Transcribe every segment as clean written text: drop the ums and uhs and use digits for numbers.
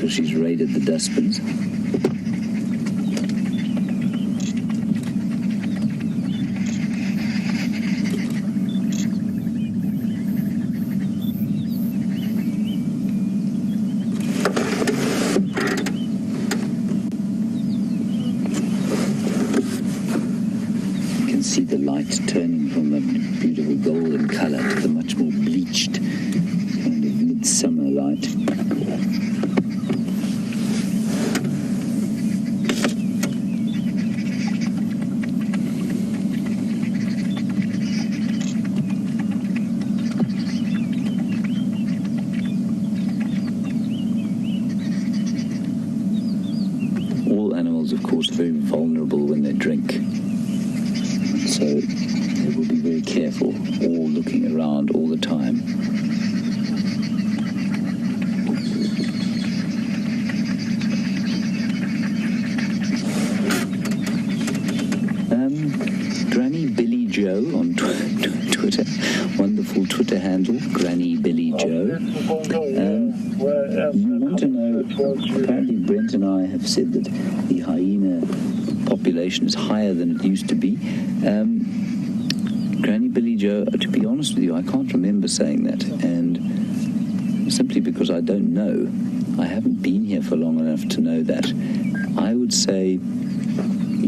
sure she's raided the dustbins. See the light turning from a beautiful golden color to the much more bleached kind of midsummer light. All animals, of course, are very vulnerable when they drink. So they will be very careful, all looking around all the time. Granny Billy Joe on Twitter, wonderful Twitter handle, Granny Billy Joe. You want to know, apparently Brent and I have said that the hyena population is higher than it used to be. Granny Billy Joe, to be honest with you, I can't remember saying that, and simply because I don't know. I haven't been here for long enough to know that. I would say,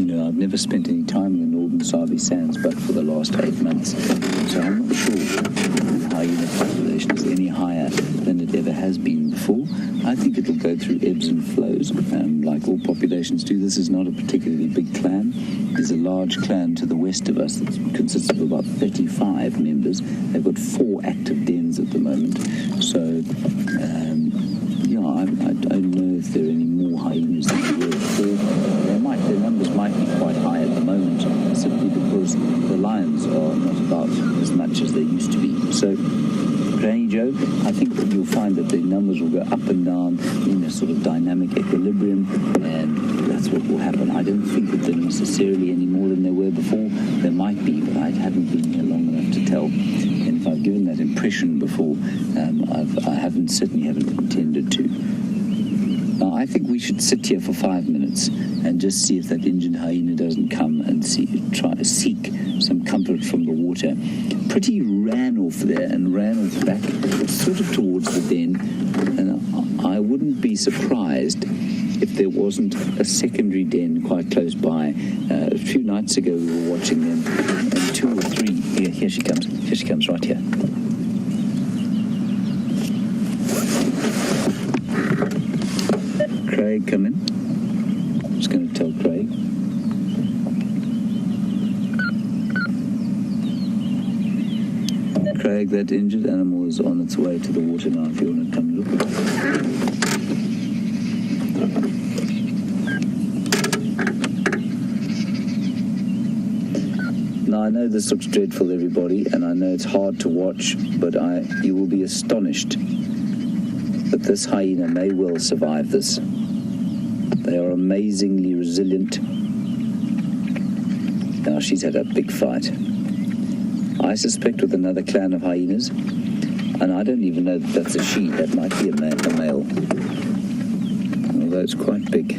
I've never spent any time in the Northern Sabi Sands but for the last 8 months, so I'm not sure the hyena population is any higher than it ever has been before. I think it'll go through ebbs and flows, like all populations do. This is not a particularly big clan. There's a large clan to the west of us that consists of about 35 members. They've got 4 active dens at the moment. So, I don't know if there are any more hyenas than there were before. Their numbers might be quite high at the moment, simply because the lions are not about as much as they used to be. So, Granny Joe, I think that you'll find that the numbers will go up and down in a sort of dynamic equilibrium, and that's what will happen. I don't think that they're necessarily any more than they were before. There might be, but I haven't been here long enough to tell. And if I've given that impression before, I certainly haven't intended to. Now, I think we should sit here for 5 minutes and just see if that Indian hyena doesn't come and try to seek some comfort from the water. Pretty ran off there and ran off back sort of towards the den, and I wouldn't be surprised if there wasn't a secondary den quite close by. A few nights ago we were watching them, and 2 or 3, here she comes right here. Craig, come in. I'm just going to tell Craig. Craig, that injured animal is on its way to the water now, if you want to come look at it. Now, I know this looks dreadful, everybody, and I know it's hard to watch, but you will be astonished that this hyena may well survive this. They are amazingly resilient. Now, she's had a big fight. I suspect with another clan of hyenas, and I don't even know that that's a she. That might be a male, although it's quite big.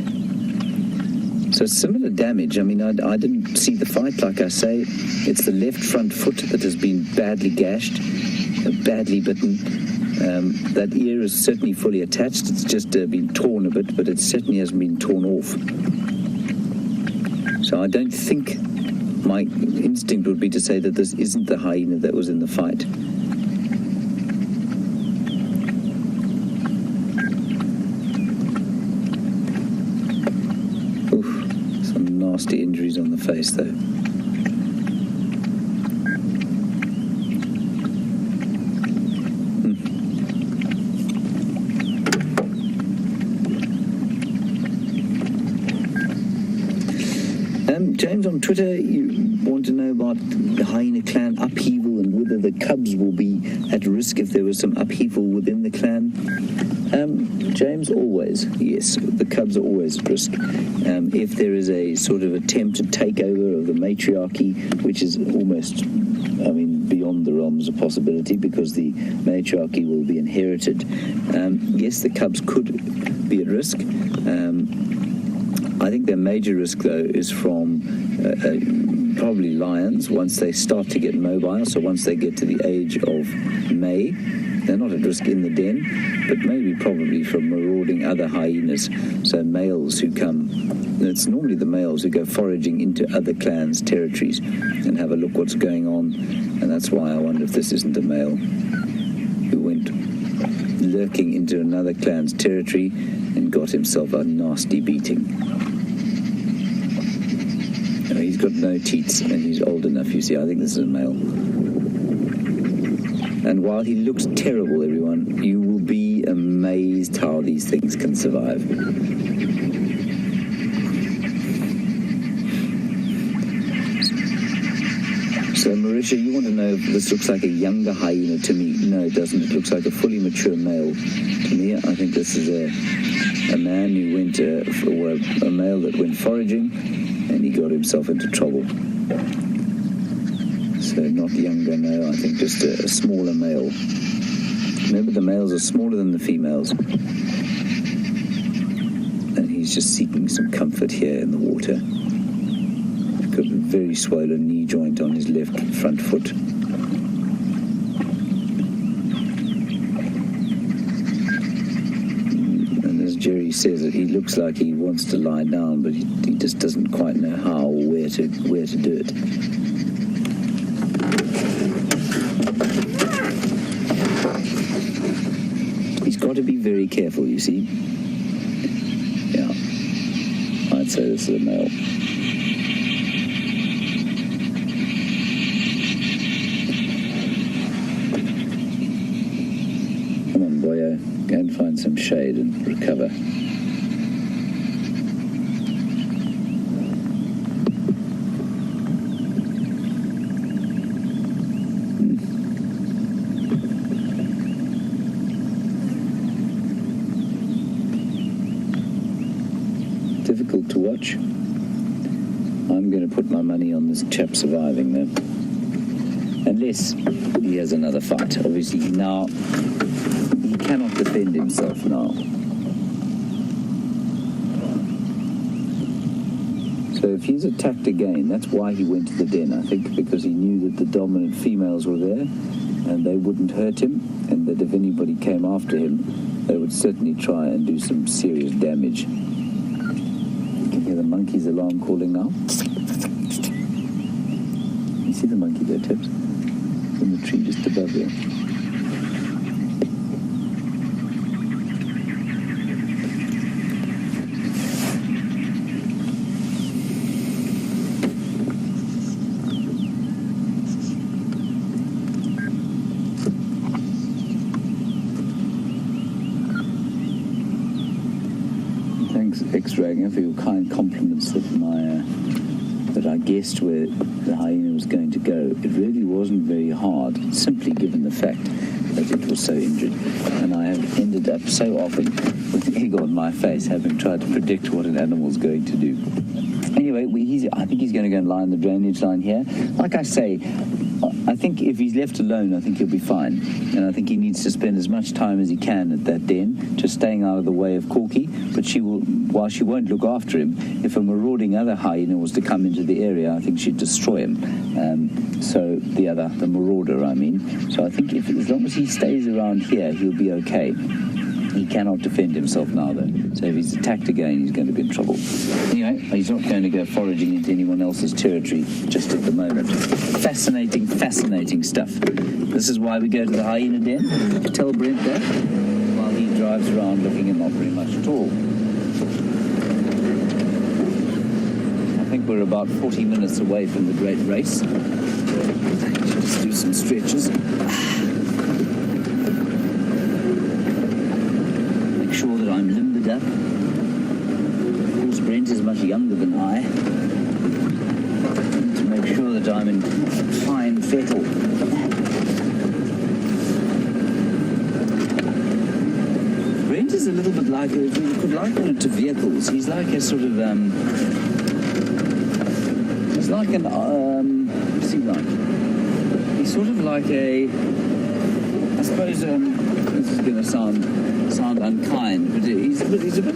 So similar damage. I mean, I didn't see the fight, like I say. It's the left front foot that has been badly gashed, badly bitten. That ear is certainly fully attached. It's just been torn a bit, but it certainly hasn't been torn off. So I don't think my instinct would be to say that this isn't the hyena that was in the fight. Oof, some nasty injuries on the face, though. James, on Twitter, you want to know about the hyena clan upheaval and whether the cubs will be at risk if there was some upheaval within the clan. James, always, yes, the cubs are always at risk. If there is a sort of attempted takeover of the matriarchy, which is almost, beyond the realms of possibility because the matriarchy will be inherited. Yes, the cubs could be at risk. I think their major risk, though, is from probably lions once they start to get mobile. So once they get to the age of May, they're not at risk in the den, but maybe probably from marauding other hyenas. So males who come, it's normally the males who go foraging into other clans' territories and have a look what's going on. And that's why I wonder if this isn't a male who went lurking into another clan's territory and got himself a nasty beating. He's got no teats and he's old enough, you see. I think this is a male. And while he looks terrible, everyone, you will be amazed how these things can survive. So, Marisha, you want to know if this looks like a younger hyena to me? No, it doesn't. It looks like a fully mature male to me. I think this is a man who went, or a male that went foraging, and he got himself into trouble. So not younger, no, I think just a smaller male. Remember, the males are smaller than the females. And he's just seeking some comfort here in the water. He's got a very swollen knee joint on his left front foot. And as Jerry says, he looks like he wants to lie down, but he just doesn't quite know how or where to do it. Got to be very careful, you see. Yeah, I'd say this is a male. Come on, boyo, go and find some shade and recover. Difficult to watch. I'm going to put my money on this chap surviving, though. Unless he has another fight. Obviously, now he cannot defend himself now. So if he's attacked again, that's why he went to the den, I think, because he knew that the dominant females were there and they wouldn't hurt him, and that if anybody came after him, they would certainly try and do some serious damage. The monkey's alarm calling now. You see the monkey there, Tips? In the tree just above there. Thanks, X-Dragon, for your kind compliments that I guessed where the hyena was going to go. It really wasn't very hard, simply given the fact that it was so injured. And I have ended up so often with egg on my face, having tried to predict what an animal's going to do. Anyway, I think he's going to go and lie on the drainage line here. Like I say, I think if he's left alone, I think he'll be fine. And I think he needs to spend as much time as he can at that den, just staying out of the way of Corky. But while she won't look after him, if a marauding other hyena was to come into the area, I think she'd destroy him. So the marauder, I mean. So I think as long as he stays around here, he'll be okay. He cannot defend himself now, though. So if he's attacked again, he's going to be in trouble. Anyway, he's not going to go foraging into anyone else's territory just at the moment. Fascinating, fascinating stuff. This is why we go to the hyena den. Tell Brent that while he drives around looking at not very much at all. I think we're about 40 minutes away from the great race. Just do some stretches. Sure that I'm limbered up. Of course, Brent is much younger than I. To make sure that I'm in fine fettle. Brent is a little bit like, if we could liken it to vehicles, he's like a sort of, he's like an, what's he like? He's sort of like a, I suppose this is going to sound unkind, but he's a bit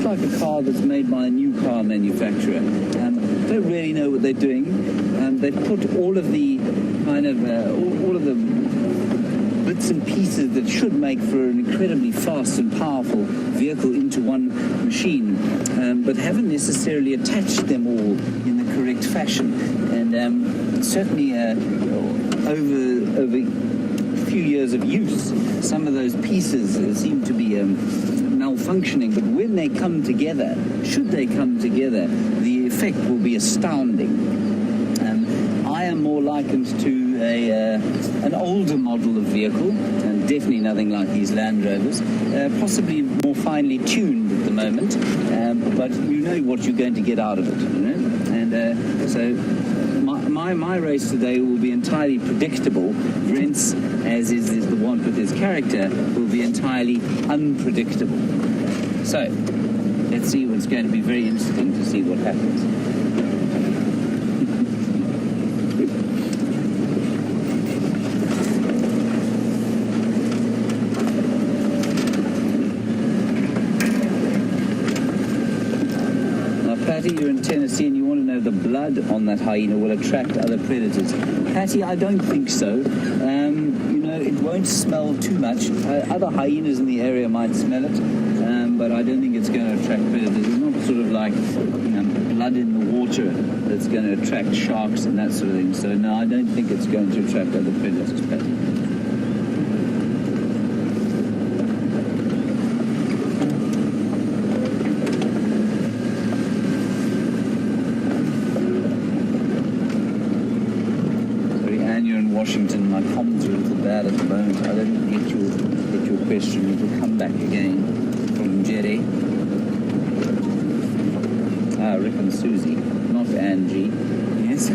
like a car that's made by a new car manufacturer. Don't really know what they're doing. They've put all of the kind of all of the bits and pieces that should make for an incredibly fast and powerful vehicle into one machine, but haven't necessarily attached them all in the correct fashion. And certainly over a few years of use, some of those pieces seem to be malfunctioning, but when they come together, should they come together, the effect will be astounding. I am more likened to an older model of vehicle, and definitely nothing like these Land Rovers, possibly more finely tuned at the moment, but you know what you're going to get out of it, you know? And so my race today will be entirely predictable. Brent's, as is the one with his character, will be entirely unpredictable. So let's see. It's going to be very interesting to see what happens. Patty, you're in Tennessee and you want to know the blood on that hyena will attract other predators. Patty, I don't think so. You know, it won't smell too much. Other hyenas in the area might smell it, but I don't think it's going to attract predators. It's not sort of like blood in the water that's going to attract sharks and that sort of thing. So no, I don't think it's going to attract other predators, Patty. Washington, my comms are a little bad at the moment. I don't get your question. It will come back again from Jerry. Rick and Susie, not Angie. Yes.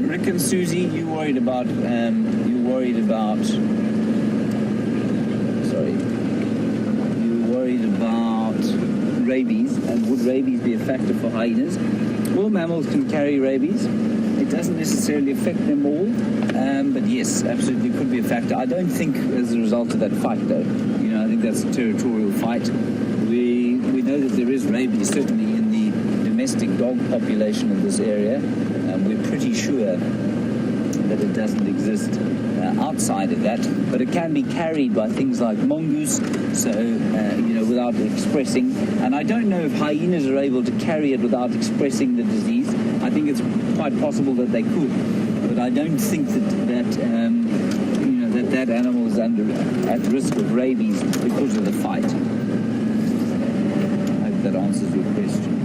Rick and Susie, you worried about. Sorry. You worried about rabies, and would rabies be a factor for hyenas? All mammals can carry rabies. It doesn't necessarily affect them all, but yes, absolutely could be a factor. I don't think as a result of that fight, though. You know, I think that's a territorial fight. We know that there is rabies, certainly in the domestic dog population of this area. We're pretty sure that it doesn't exist outside of that, but it can be carried by things like mongoose, so, without expressing. And I don't know if hyenas are able to carry it without expressing the disease. I think it's quite possible that they could, but I don't think that animal is at risk of rabies because of the fight. I hope that answers your question.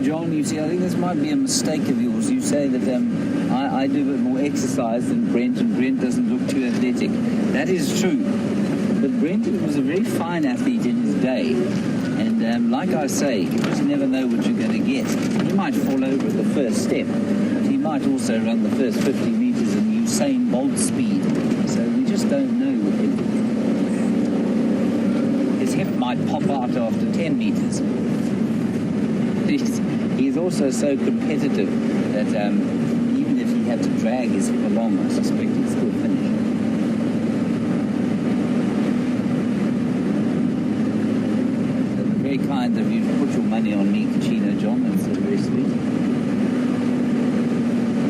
John, you see, I think this might be a mistake of yours. You say that I do a bit more exercise than Brent, and Brent doesn't look too athletic. That is true. But Brent was a very fine athlete in his day. And like I say, you just never know what you're going to get. He might fall over at the first step, but he might also run the first 50 meters in Usain Bolt speed. So we just don't know. His hip might pop out after 10 meters. He's also so competitive that even if he had to drag his hip along, I suspect he'd still finish. Very kind of you to put your money on me, Kachino, John. That's very sweet.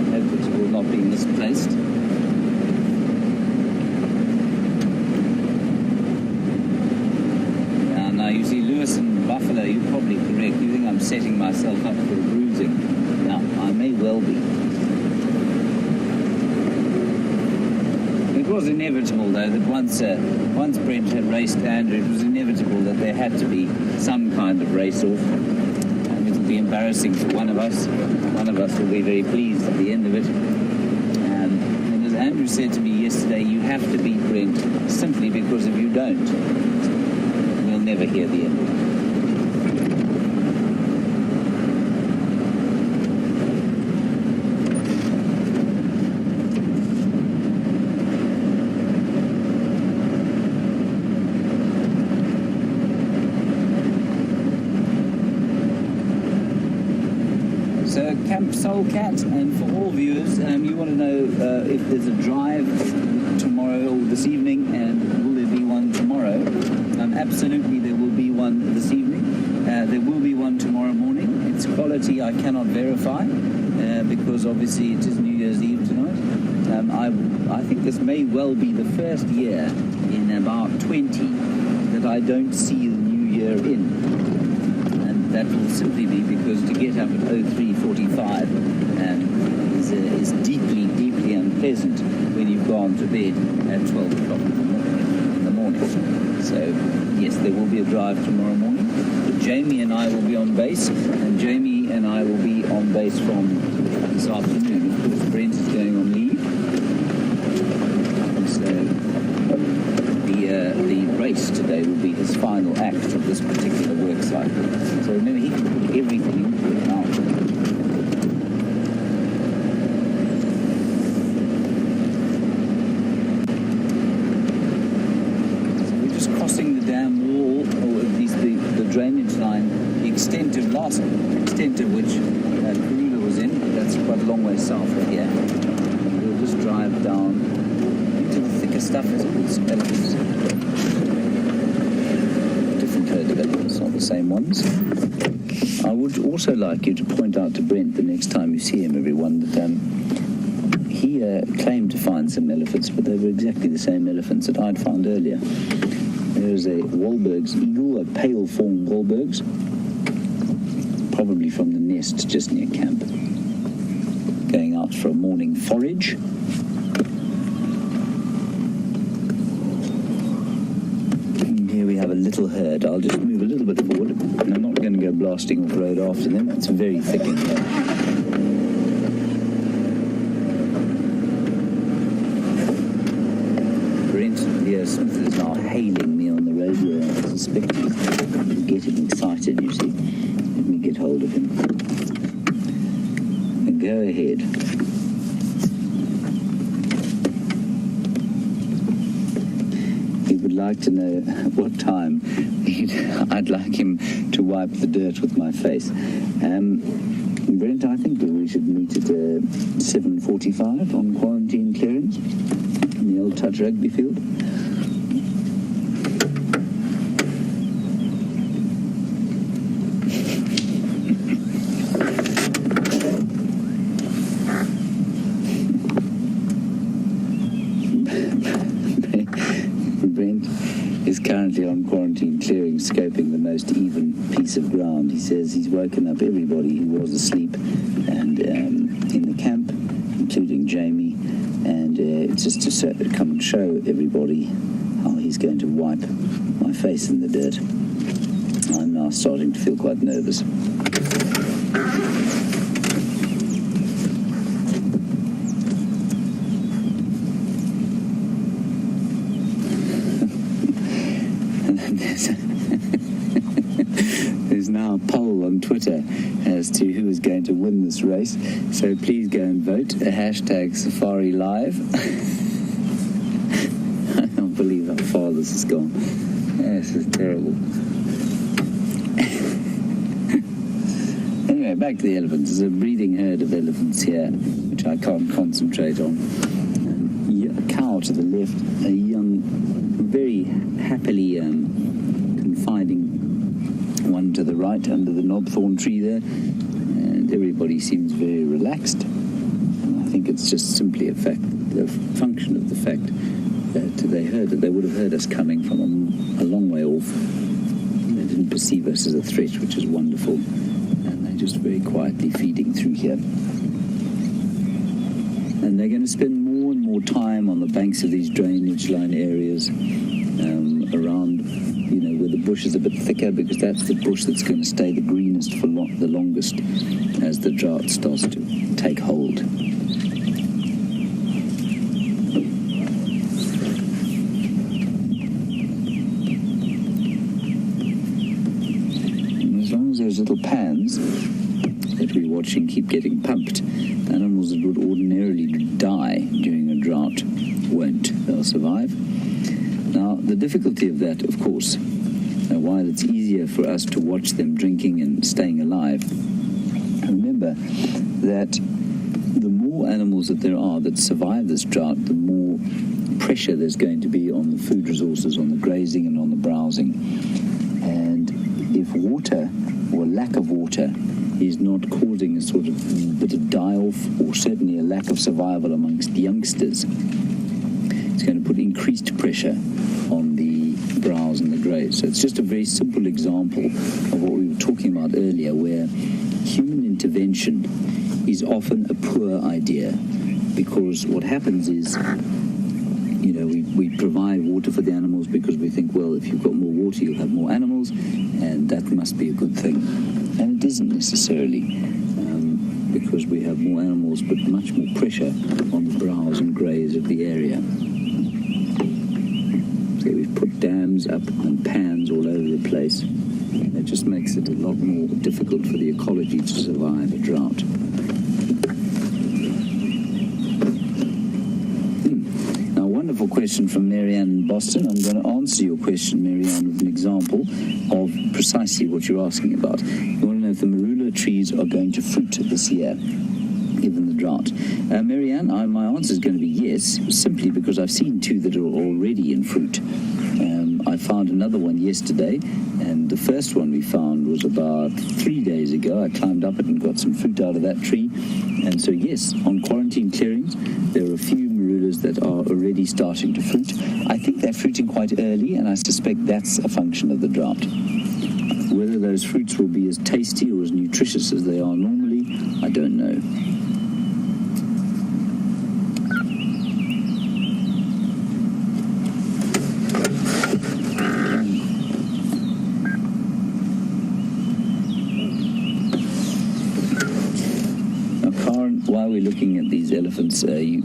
I hope it will not be misplaced. Now you see, Lewis and Buffalo, you're probably correct. You think I'm setting myself up for a bruising. Now, I may well be. It was inevitable, though, that once Brent had raced Andrew, it was inevitable that there had to be some kind of race-off. And it'll be embarrassing for one of us. One of us will be very pleased at the end of it. Andrew said to me yesterday, you have to beat Brent simply because if you don't, we'll never hear the end of it. Camp Soul Cat, and for all viewers, you want to know if there's a drive tomorrow or this evening, and will there be one tomorrow? Absolutely, there will be one this evening. There will be one tomorrow morning. Its quality I cannot verify because obviously it is New Year's Eve tonight. I think this may well be the first year in about 20 that I don't see the New Year in. That will simply be because to get up at 03:45 is deeply, deeply unpleasant when you've gone to bed at 12 o'clock in the morning. So, yes, there will be a drive tomorrow morning. But Jamie and I will be on base, and Jamie and I will be on base from this afternoon. Of course, Brent is going on leave. And so the race today will be his final act of this particular work cycle. So remember, he can put everything into it now. So we're just crossing the dam wall, or at least the drainage line, the last extent of which Karula was in. That's quite a long way south of here. We'll just drive down into the thicker stuff as it was elephants. Different herd of elephants, not the same ones. I would also like you to point out to Brent the next time you see him, everyone, that he claimed to find some elephants, but they were exactly the same elephants that I'd found earlier. There's a Wahlberg's eagle, a pale fawn Wahlberg's, probably from the nest just near camp, going out for a morning forage. And here we have a little herd. I'll just move a little bit forward, and I'm not going to go blasting off road after them. It's very thick in here. Brent Smith is now hailing me on the radio. I suspect he's getting excited, you see. Let me get hold of him. And go ahead. He would like to know what time I'd like him to wipe the dirt with my face. Brent, I think that we should meet at 7:45 on quarantine clearance in the old touch rugby field. Brent is currently on quarantine clearing, scoping the most even piece of ground. He says he's woken up everybody who was asleep and in the camp, including Jamie, and it's just to come and show everybody how he's going to wipe my face in the dirt. I'm now starting to feel quite nervous. There's now a poll on Twitter as to who is going to win this race, so please go and vote. Hashtag SafariLive. I can't believe how far this has gone. This is terrible. Anyway, back to the elephants. There's a breeding herd of elephants here, which I can't concentrate on. A cow to the left, a young, very happily confiding one to the right under the knobthorn tree there, and everybody seems very relaxed. And I think it's just simply a function of the fact that they would have heard us coming from a long way off. They didn't perceive us as a threat, which is wonderful, and they're just very quietly feeding through here. And they're going to spend more and more time on the banks of these drainage line areas around, where the bush is a bit thicker, because that's the bush that's going to stay the greenest for the longest as the drought starts to take hold. those little pans that we're watching keep getting pumped, animals that would ordinarily die during a drought won't. They'll survive. Now, the difficulty of that, of course, while it's easier for us to watch them drinking and staying alive, remember that the more animals that there are that survive this drought, the more pressure there's going to be on the food resources, on the grazing and on the browsing. And if water or lack of water is not causing a sort of bit of die-off or certainly a lack of survival amongst the youngsters, it's going to put increased pressure on the browse and the graze. So it's just a very simple example of what we were talking about earlier, where human intervention is often a poor idea, because what happens is, we provide water for the animals because we think, well, if you've got more water, you'll have more animals, and that must be a good thing. And it isn't necessarily, because we have more animals, but much more pressure on the browse and graze of the area. So we've put dams up and pans all over the place. It just makes it a lot more difficult for the ecology to survive a drought. Wonderful question from Marianne in Boston. I'm going to answer your question, Marianne, with an example of precisely what you're asking about. You want to know if the marula trees are going to fruit this year, given the drought. Marianne, my answer is going to be yes, simply because I've seen two that are already in fruit. I found another one yesterday, and the first one we found was about 3 days ago. I climbed up it and got some fruit out of that tree. And so, yes, on quarantine clearings, there are a few marulas that are already starting to fruit. I think they're fruiting quite early, and I suspect that's a function of the drought. Whether those fruits will be as tasty or as nutritious as they are normally, I don't know. While we're looking at these elephants, you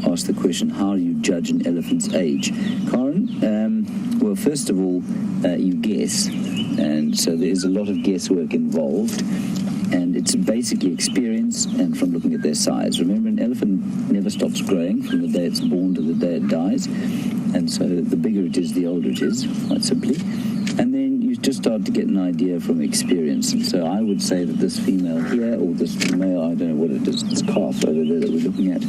asked the question, how do you judge an elephant's age? Karen, well, first of all, you guess, and so there's a lot of guesswork involved, and it's basically experience and from looking at their size. Remember, an elephant never stops growing from the day it's born to the day it dies, and so the bigger it is, the older it is, quite simply. And then you just start to get an idea from experience. And so I would say that this female here, or this male, I don't know what it is, this calf over there that we're looking at,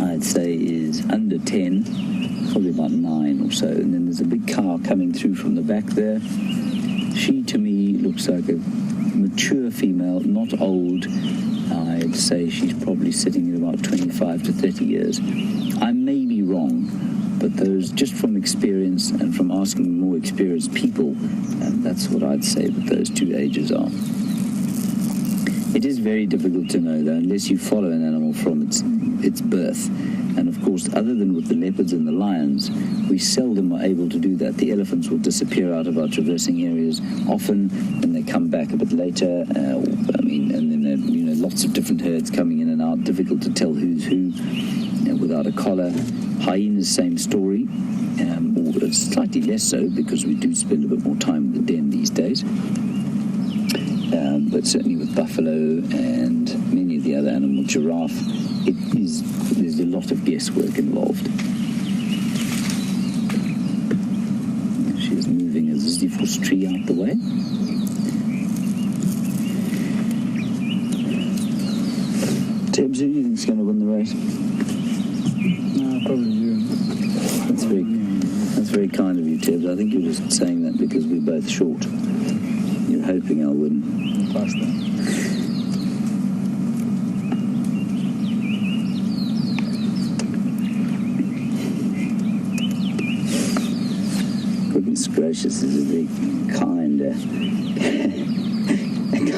I'd say is under 10, probably about 9 or so. And then there's a big cow coming through from the back there. She, to me, looks like a mature female, not old. I'd say she's probably sitting at about 25 to 30 years. I may be wrong, but those, just from experience and from asking more experienced people, that's what I'd say that those two ages are. It is very difficult to know, though, unless you follow an animal from its birth. And of course, other than with the leopards and the lions, we seldom are able to do that. The elephants will disappear out of our traversing areas often, and they come back a bit later. And then there are lots of different herds coming in and out. Difficult to tell who's who without a collar. Hyenas, same story, or slightly less so because we do spend a bit more time in the den these days. But certainly with buffalo and many of the other animals, giraffe, there's a lot of guesswork involved. She's moving a Ziphus tree out the way. Tibbs, who do you think is going to win the race? No, probably you. That's very kind of you, Tibbs. I think you're just saying that because we're both short. You're hoping I'll win. Faster. Goodness gracious, this is a very kind, a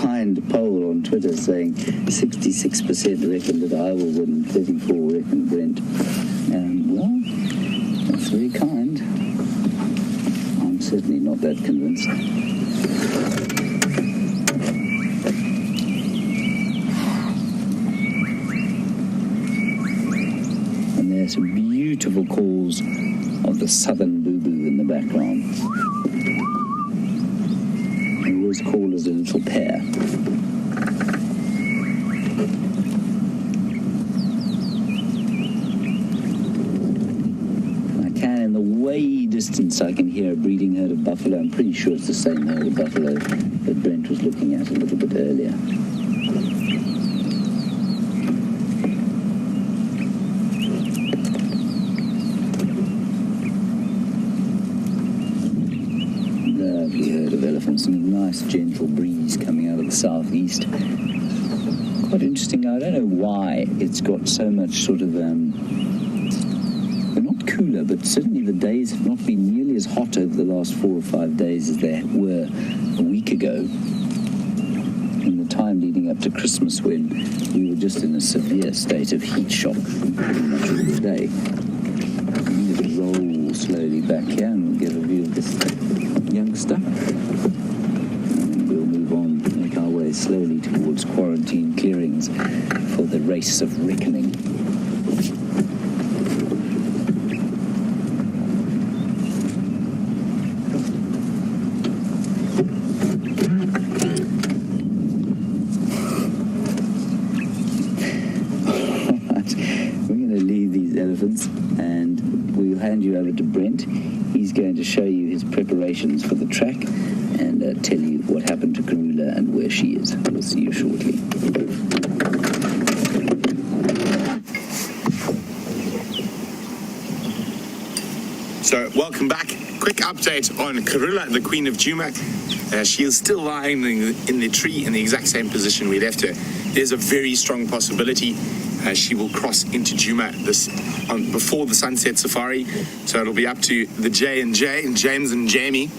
kind poll on Twitter saying 66% reckon that I will win, 34% reckon Brent. Well, that's very kind. I'm certainly not that convinced. And there's some beautiful calls of the southern boo-boo in the background. was called as a little pair. In the way distance, I can hear a breeding herd of buffalo. I'm pretty sure it's the same herd of buffalo that Brent was looking at a little bit earlier. Lovely herd of elephants and a nice gentle breeze coming out of the southeast. Quite interesting. I don't know why it's got so much sort of cooler, but certainly the days have not been nearly as hot over the last 4 or 5 days as they were a week ago. In the time leading up to Christmas, when we were just in a severe state of heat shock pretty much all the day. I'm going to roll slowly back here and we'll get a view of this youngster. And we'll move on, make our way slowly towards quarantine clearings for the race of reckoning. And we'll hand you over to Brent. He's going to show you his preparations for the track and tell you what happened to Karula and where she is. We'll see you shortly. So, welcome back. Quick update on Karula, the Queen of Djuma. She is still lying in the tree in the exact same position we left her. There's a very strong possibility she will cross into Djuma before the sunset safari. So it'll be up to the J&J and James and Jamie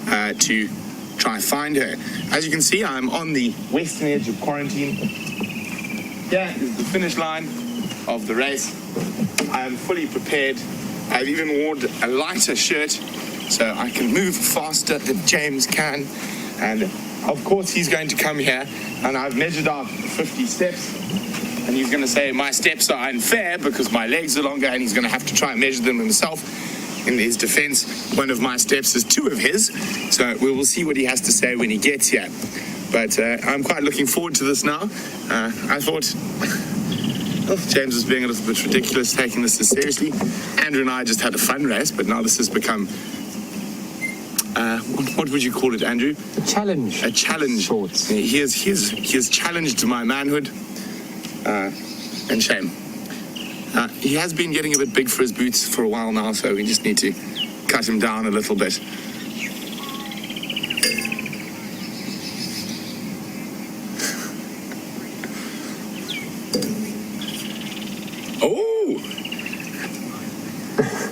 to try and find her. As you can see, I'm on the western edge of quarantine. Here is the finish line of the race. I am fully prepared. I've even worn a lighter shirt so I can move faster than James can. And of course he's going to come here, and I've measured out 50 steps. And he's going to say my steps are unfair because my legs are longer, and he's going to have to try and measure them himself. In his defense, one of my steps is 2 of his, so we will see what he has to say when he gets here. But I'm quite looking forward to this now. I thought James was being a little bit ridiculous, taking this so seriously. Andrew and I just had a fun race, but now this has become, what would you call it, Andrew? A challenge. A challenge. Sorts. He has challenged my manhood. And shame. He has been getting a bit big for his boots for a while now, so we just need to cut him down a little bit. Oh!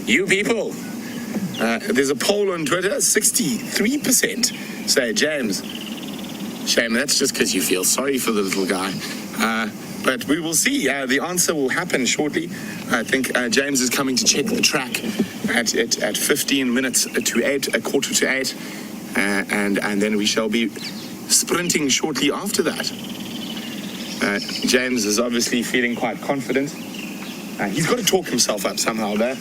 You people! There's a poll on Twitter, 63% say James. Shame, that's just because you feel sorry for the little guy. But we will see. The answer will happen shortly. I think James is coming to check the track at 15 minutes to 8, a quarter to 8. And then we shall be sprinting shortly after that. James is obviously feeling quite confident. He's got to talk himself up somehow there.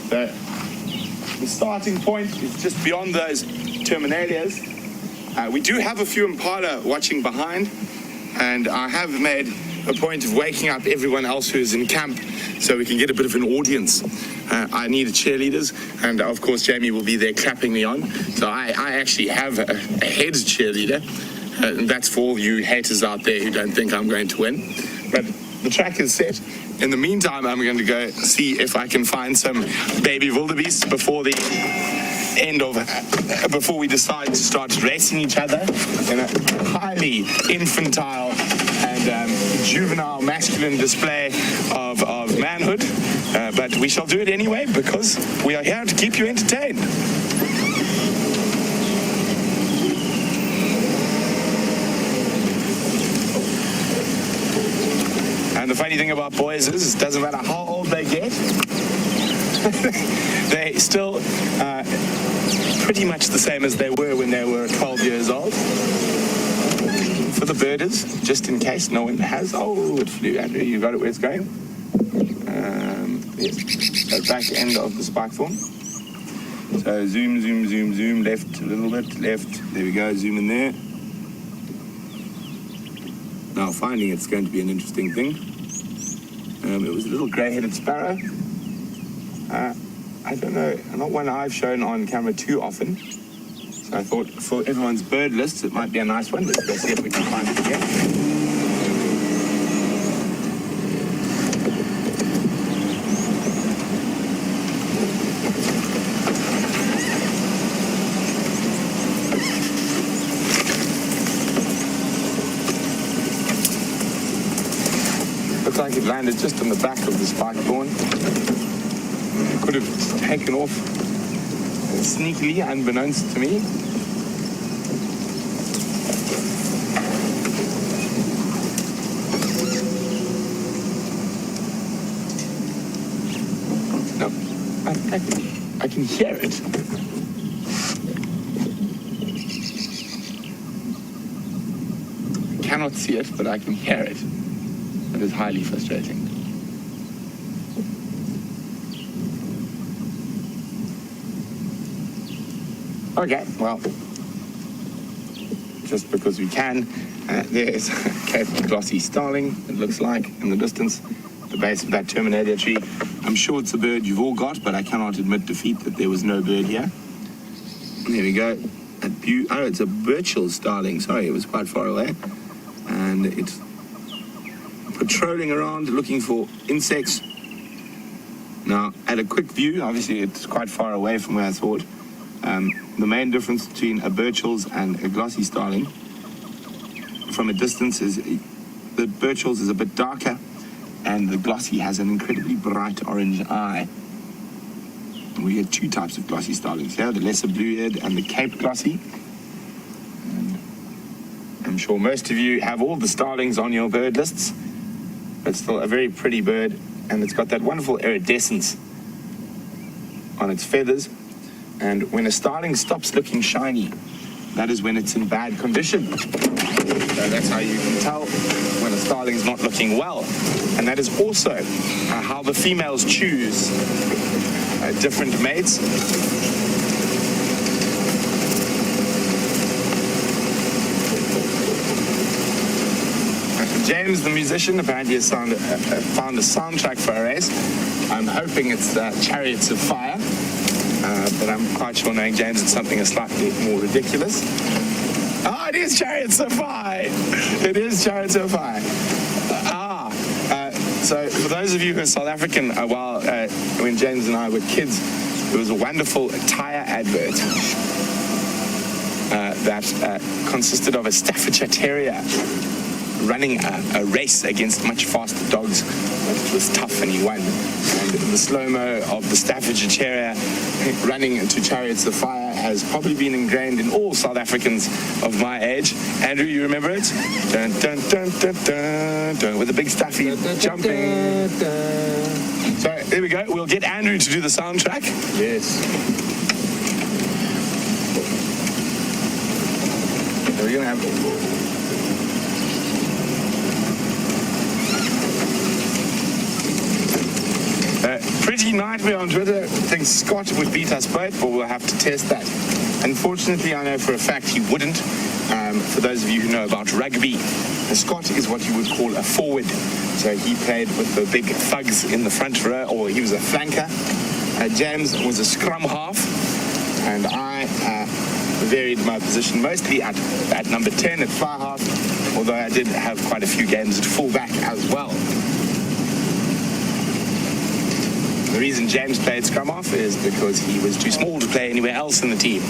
The starting point is just beyond those terminalias. We do have a few Impala watching behind. And I have made a point of waking up everyone else who's in camp so we can get a bit of an audience. I need cheerleaders, and of course Jamie will be there clapping me on. So I actually have a head cheerleader, and that's for all you haters out there who don't think I'm going to win. But the track is set. In the meantime, I'm going to go see if I can find some baby wildebeests before we decide to start racing each other in a highly infantile and juvenile masculine display of manhood. But we shall do it anyway because we are here to keep you entertained. And the funny thing about boys is it doesn't matter how old they get, they still pretty much the same as they were when they were 12 years old. For the birders, just in case no one has. Oh, it flew, Andrew. You got it where it's going? Yes. The back end of the spike form. So zoom, zoom, zoom, zoom, left a little bit, left. There we go, zoom in there. Now finding it's going to be an interesting thing. It was a little grey-headed sparrow. I don't know, not one I've shown on camera too often. So I thought for everyone's bird list, it might be a nice one. Let's go see if we can find it again. Looks like it landed just on the back of the spike lawn. Could have taken off sneakily, unbeknownst to me. No, I can hear it. I cannot see it, but I can hear it. It is highly frustrating. Okay, well, just because we can, there's a Cape glossy starling, it looks like, in the distance, the base of that terminator tree. I'm sure it's a bird you've all got, but I cannot admit defeat that there was no bird here. There we go. Oh, it's a Burchell starling. Sorry, it was quite far away. And it's patrolling around looking for insects. Now, at a quick view, obviously it's quite far away from where I saw it. The main difference between a Burchell's and a glossy starling from a distance is the Burchell's is a bit darker and the glossy has an incredibly bright orange eye. And we get two types of glossy starlings here, the lesser blue-eared and the Cape glossy. And I'm sure most of you have all the starlings on your bird lists. It's still a very pretty bird, and it's got that wonderful iridescence on its feathers. And when a starling stops looking shiny, that is when it's in bad condition. So that's how you can tell when a starling's not looking well. And that is also how the females choose different mates. James, the musician, apparently has found a soundtrack for a race. I'm hoping it's Chariots of Fire, but I'm quite sure, knowing James, it's something slightly more ridiculous. Oh, it is Chariots of Fire! It is Chariots of Fire. So for those of you who are South African, when James and I were kids, there was a wonderful tyre advert that consisted of a Staffordshire Terrier running a race against much faster dogs, but it was tough and he won. And the slow-mo of the Staffordshire Terrier running to Chariots of Fire has probably been ingrained in all South Africans of my age. Andrew, you remember it? Dun, dun, dun, dun, dun, dun, with the big Staffy jumping. So there we go. We'll get Andrew to do the soundtrack. Yes. So we're going to have... Pretty Nightmare on Twitter thinks Scott would beat us both, but we'll have to test that. Unfortunately, I know for a fact he wouldn't. For those of you who know about rugby, Scott is what you would call a forward. So he played with the big thugs in the front row, or he was a flanker. James was a scrum half, and I varied my position mostly at number 10 at fly half, although I did have quite a few games at fullback as well. The reason James played scrum half is because he was too small to play anywhere else in the team.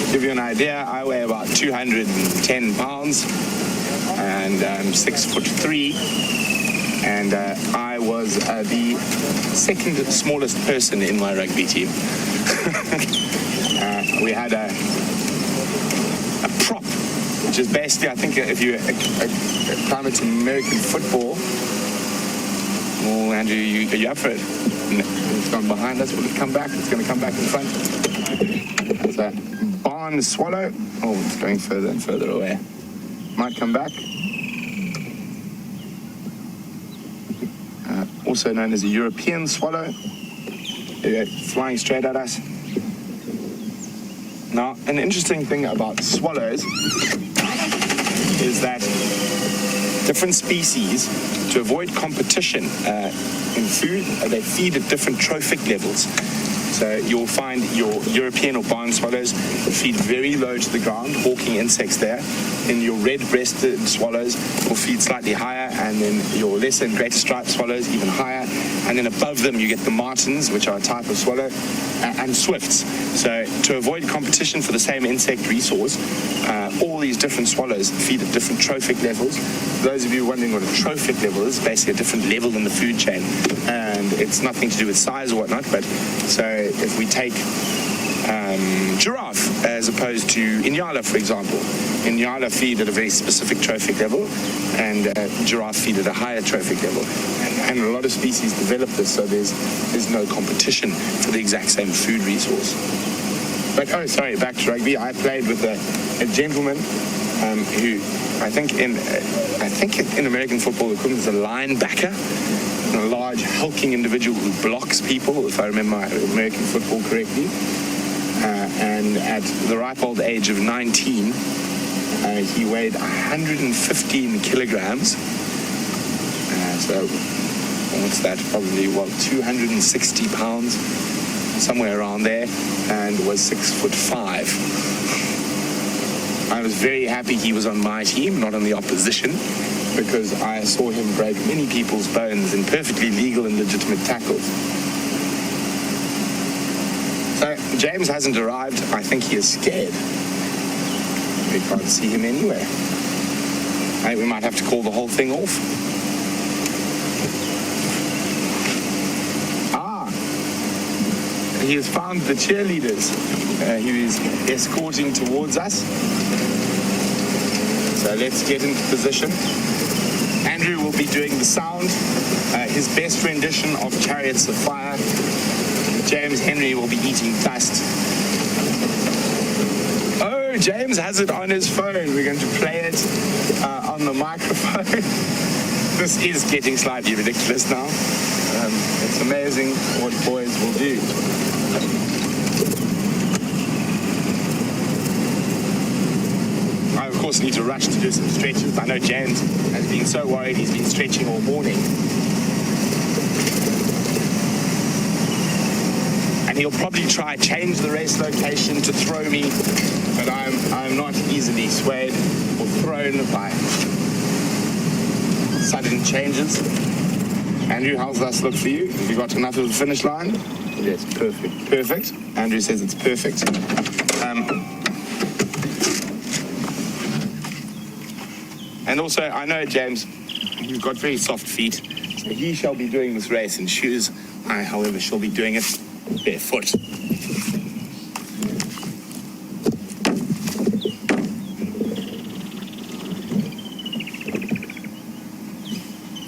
To give you an idea, I weigh about 210 pounds and I'm 6'3", and I was the second smallest person in my rugby team. We had a prop, which is basically, I think, if you climb it to American football. Oh, Andrew, are you up for it? No, it's gone behind us. Will it come back? It's going to come back in front. That's a barn swallow. Oh, it's going further and further away. Might come back. Also known as a European swallow. They're flying straight at us. Now, an interesting thing about swallows is that different species, to avoid competition in food, they feed at different trophic levels. So you'll find your European or barn swallows feed very low to the ground, hawking insects there. And your red-breasted swallows will feed slightly higher, and then your lesser and greater striped swallows even higher. And then above them you get the martins, which are a type of swallow, and swifts. So to avoid competition for the same insect resource, all these different swallows feed at different trophic levels. For those of you wondering what a trophic level is, basically a different level in the food chain. And it's nothing to do with size or whatnot, but so if we take giraffe as opposed to Inyala, for example. Inyala feed at a very specific trophic level, and giraffe feed at a higher trophic level. And a lot of species develop this, so there's no competition for the exact same food resource. But, back to rugby. I played with a gentleman who I think in American football the equivalent is a linebacker, a large hulking individual who blocks people, if I remember my American football correctly. And at the ripe old age of 19, he weighed 115 kilograms. So what's that? Probably 260 pounds, somewhere around there, and was 6'5". I was very happy he was on my team, not on the opposition, because I saw him break many people's bones in perfectly legal and legitimate tackles. So James hasn't arrived. I think he is scared. We can't see him anywhere. I think we might have to call the whole thing off. He has found the cheerleaders he is escorting towards us. So let's get into position. Andrew will be doing the sound, his best rendition of Chariots of Fire. James Henry will be eating dust. Oh, James has it on his phone. We're going to play it on the microphone. This is getting slightly ridiculous now. It's amazing what boys will do. I, of course, need to rush to do some stretches. I know James has been so worried he's been stretching all morning. And he'll probably try change the race location to throw me, but I'm not easily swayed or thrown by sudden changes. Andrew, how's that look for you? Have you got enough of the finish line? Yes, perfect. Perfect. Andrew says it's perfect. And also, I know, James, you've got very soft feet, so he shall be doing this race in shoes. I, however, shall be doing it barefoot.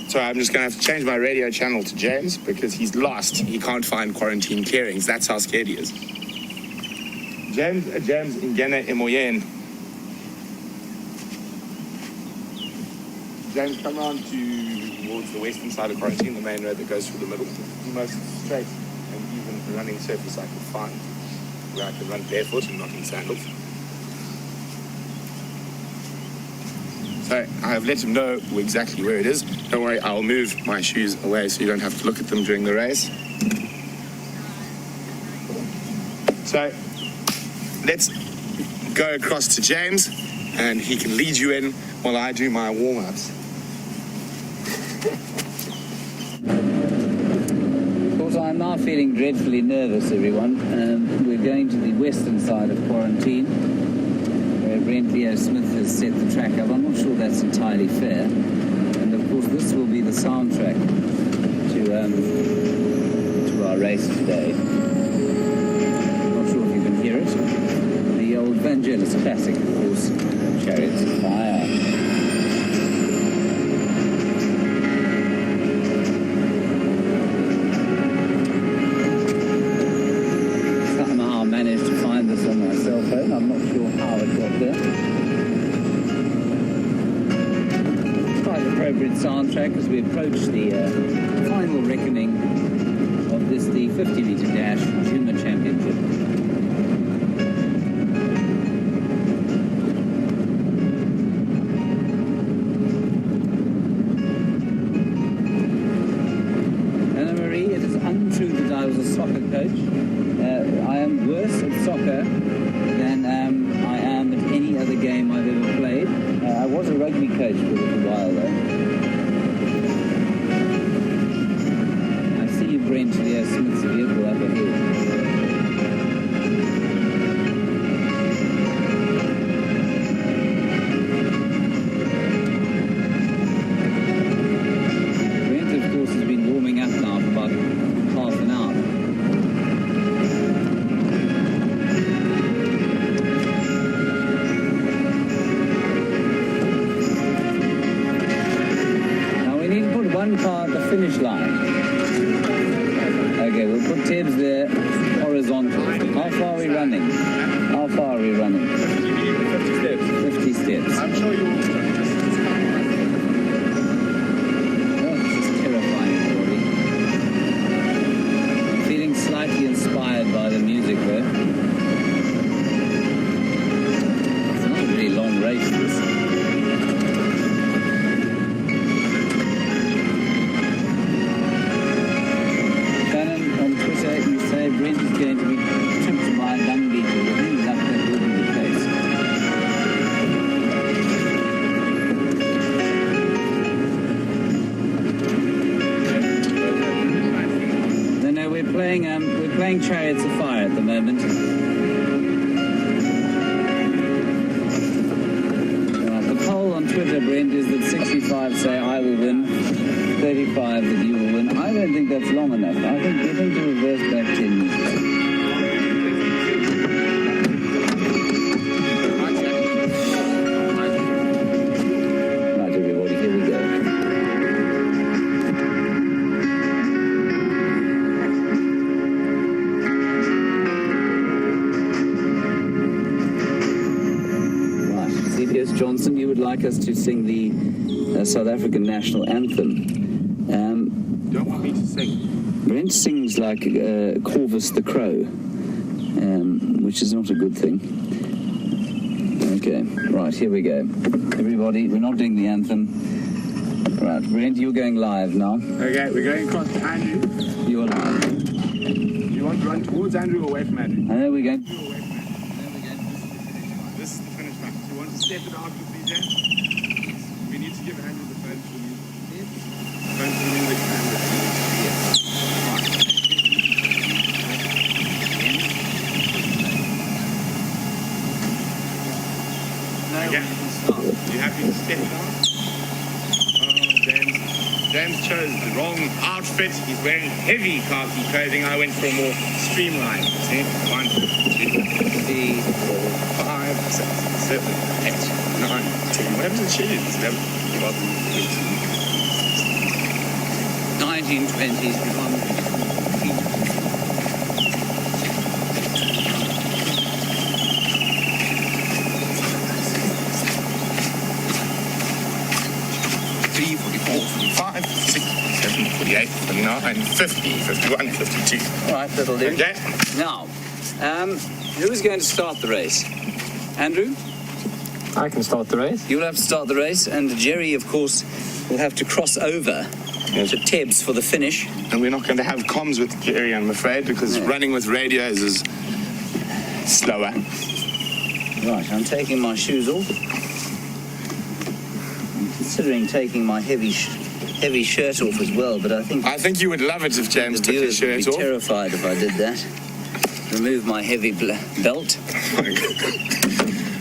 So I'm just going to have to change my radio channel to James because he's lost. He can't find quarantine clearings. That's how scared he is. James, ingene emoyen. James, come around towards the western side of quarantine, the main road that goes through the middle. The most straight and even running surface I can find, where I can run barefoot and not in sandals. So I've let him know exactly where it is. Don't worry, I'll move my shoes away so you don't have to look at them during the race. So let's go across to James and he can lead you in while I do my warm-ups. Of course, I'm now feeling dreadfully nervous, everyone. We're going to the western side of quarantine, where Brent Smith has set the track up. I'm not sure that's entirely fair. And of course, this will be the soundtrack to our race today. I'm not sure if you can hear it. The old Vangelis classic, of course, Chariots of Fire. Somehow I managed to find this on my cell phone. I'm not sure how it got there. Quite appropriate soundtrack as we approach the final reckoning of this, the 50-meter dash Juma Championship. Anna Marie, it is untrue that I was a soccer coach. I am worse at soccer than I am at any other game I've ever played. I was a rugby coach for a little while though. I see you, Brent, Leo Smith's vehicle up ahead. Brent, of course, has been warming up now for about half an hour. One car at the finish line. Okay, we'll put Tibbs there horizontal. How far are we running? How far are we running? 50 steps. 50 steps. I'm sure you will. Oh, this is terrifying already. Feeling slightly inspired by the music though. It's not a really long race this. Brent is going to be tripped by a dung beetle. I think that will be the case. No, we're playing Chariots of Fire at the moment. The poll on Twitter, Brent, is that 65 say I will win, 35 that you will win. I don't think that's long enough. I think we're going to reverse back 10 minutes. Right, everybody, here we go. Right, CBS Johnson, you would like us to sing the South African national anthem. You don't want me to sing? Brent sings like Corvus the Crow, which is not a good thing. Okay, right, here we go. Everybody, we're not doing the anthem. Right, Brent, you're going live now. Okay, we're going across to Andrew. You're live. Do you want to run towards Andrew or away from Andrew? I know we're going. This is the finish line. Do you want to step it out with these ends? We need to give Andrew the phone to you. Phone to the music, Andrew. Okay. You happy to step it out? Oh, James chose the wrong outfit. He's wearing heavy khaki clothing. I went for a more streamlined. See? 1, 2, 3, 4, 5, 6, 7, 8, 9, 10. What happens to shoes? 11, 12, 13. 1920s become. 45, 46, 47, 48, 49, 50, 51, 52. All right, that'll do. Okay. Now, who's going to start the race? Andrew? I can start the race. You'll have to start the race, and Jerry, of course, will have to cross over to Tibbs for the finish. And we're not going to have comms with Jerry, I'm afraid, because running with radios is slower. Right, I'm taking my shoes off. I'm considering taking my heavy shirt off as well, but I think you would love it if James took his shirt would be off. terrified if I did that. Remove my heavy belt.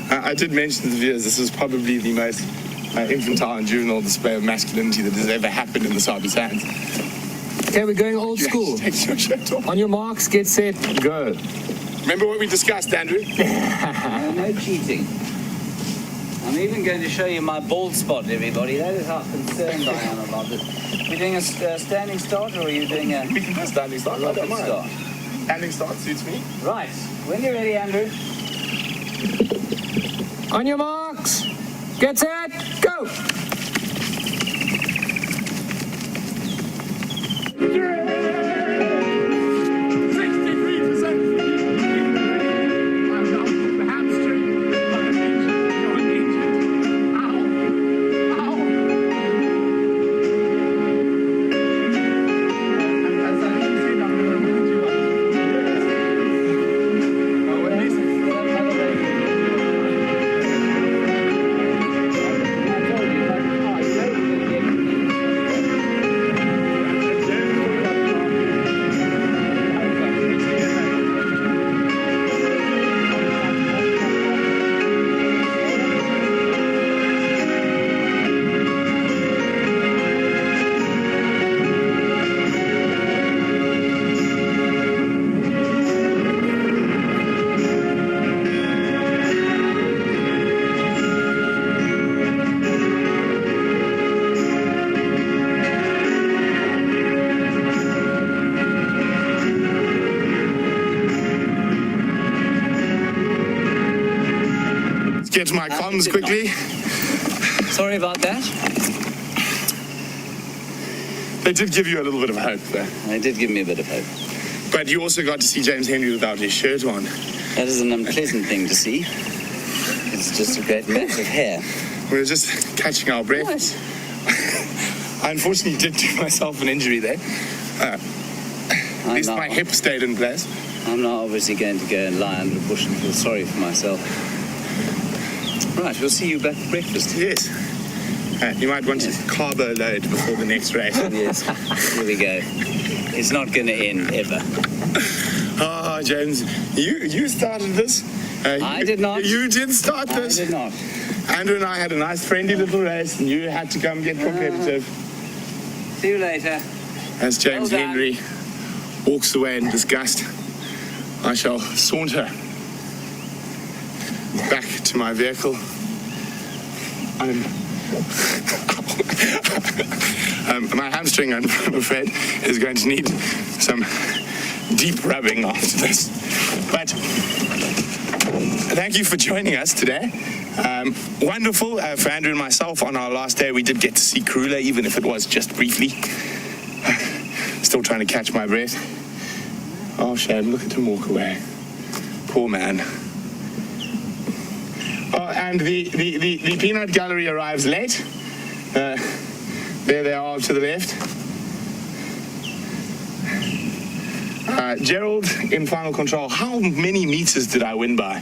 I did mention to the viewers this is probably the most infantile and juvenile display of masculinity that has ever happened in the Sabi Sands. Okay, we're going old school. Take your shirt off. On your marks, get set, go. Remember what we discussed, Andrew? No cheating. I'm even going to show you my bald spot, everybody. That is how concerned I am about this. You're doing a standing start, or are you doing a... We can do a standing start. I don't mind. Start. Standing start suits me. Right. When you're ready, Andrew. On your marks, get set, go! get my comms quickly. Sorry about that. They did give you a little bit of hope, though. They did give me a bit of hope. But you also got to see James Hendry without his shirt on. That is an unpleasant thing to see. It's just a great mass of hair. We were just catching our breath. I unfortunately did do myself an injury there. At least my hip stayed in place. I'm not obviously going to go and lie under a bush and feel sorry for myself. Right, we'll see you back at breakfast. Yes. You might want to carbo load before the next race. Yes, here we go. It's not going to end ever. Oh, James, you started this. I did not. You did start this. I did not. Andrew and I had a nice friendly little race, and you had to come get competitive. See you later. As James Well done. Hendry walks away in disgust, I shall saunter back to my vehicle. My hamstring, I'm afraid, is going to need some deep rubbing after this. But thank you for joining us today. Wonderful for Andrew and myself. On our last day, we did get to see Karula, even if it was just briefly. Still trying to catch my breath. Oh, shame, look at him walk away. Poor man. Oh, and the peanut gallery arrives late. There they are to the left. Gerald in final control. How many meters did I win by?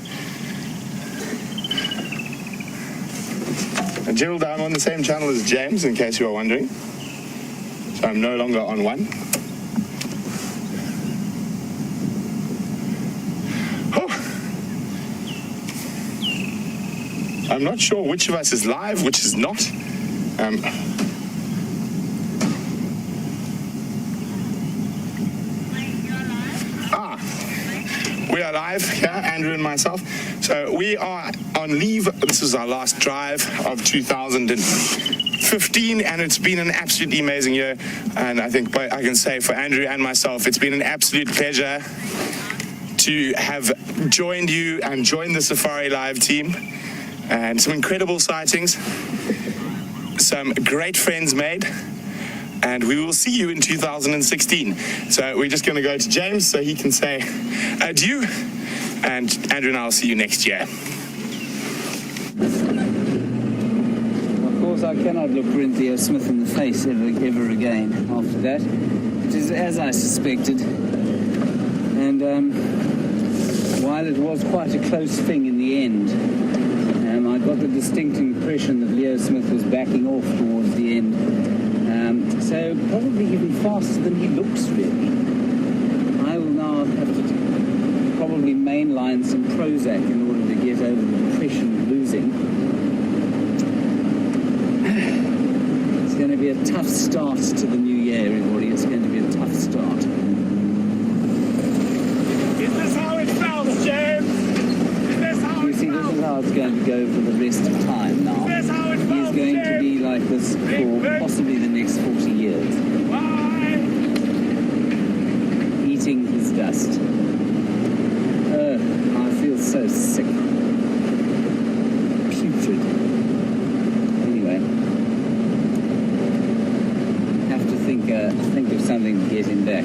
Gerald, I'm on the same channel as James, in case you are wondering. So I'm no longer on one. I'm not sure which of us is live, which is not. We are live here, Andrew and myself. So we are on leave. This is our last drive of 2015, and it's been an absolutely amazing year. And I think I can say for Andrew and myself, it's been an absolute pleasure to have joined you and joined the SafariLive team. And some incredible sightings, some great friends made, and we will see you in 2016. So we're just going to go to James so he can say adieu, and Andrew and I will see you next year. Of course, I cannot look Brent Smith in the face ever again after that, which is as I suspected. And while it was quite a close thing in the end, I got the distinct impression that Leo Smith was backing off towards the end. So probably even faster than he looks, really. I will now have to probably mainline some Prozac in order to get over the depression of losing. It's going to be a tough start to the new year, everybody. It's going to be a tough start. Is this how it sounds, James? This is how it's going to go for the rest of time now. He's going to be like this for possibly the next 40 years. Bye. Eating his dust. I feel so sick. Putrid. Anyway. Have to think of something to get him back.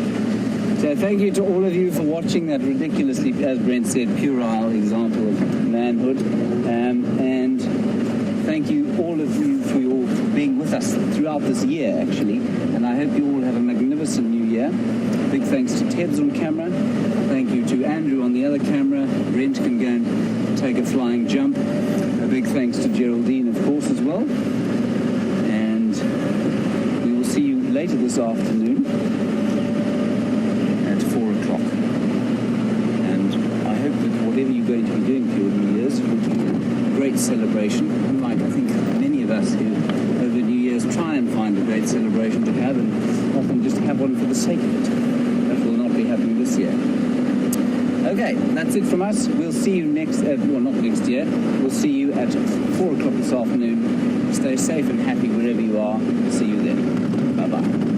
So thank you to all of you for watching that ridiculously, as Brent said, puerile example of manhood. And thank you, all of you, for being with us throughout this year, actually. And I hope you all have a magnificent new year. Big thanks to Tebs on camera. Thank you to Andrew on the other camera. Brent can go and take a flying jump. A big thanks to Geraldine, of course, as well. And we will see you later this afternoon. 4 o'clock. And I hope that whatever you're going to be doing for your New Year's will be a great celebration. Unlike, I think, many of us who over New Year's try and find a great celebration to have and often just have one for the sake of it. That will not be happening this year. Okay, that's it from us. We'll see you next, well, not next year. We'll see you at 4 o'clock this afternoon. Stay safe and happy wherever you are. See you then. Bye-bye.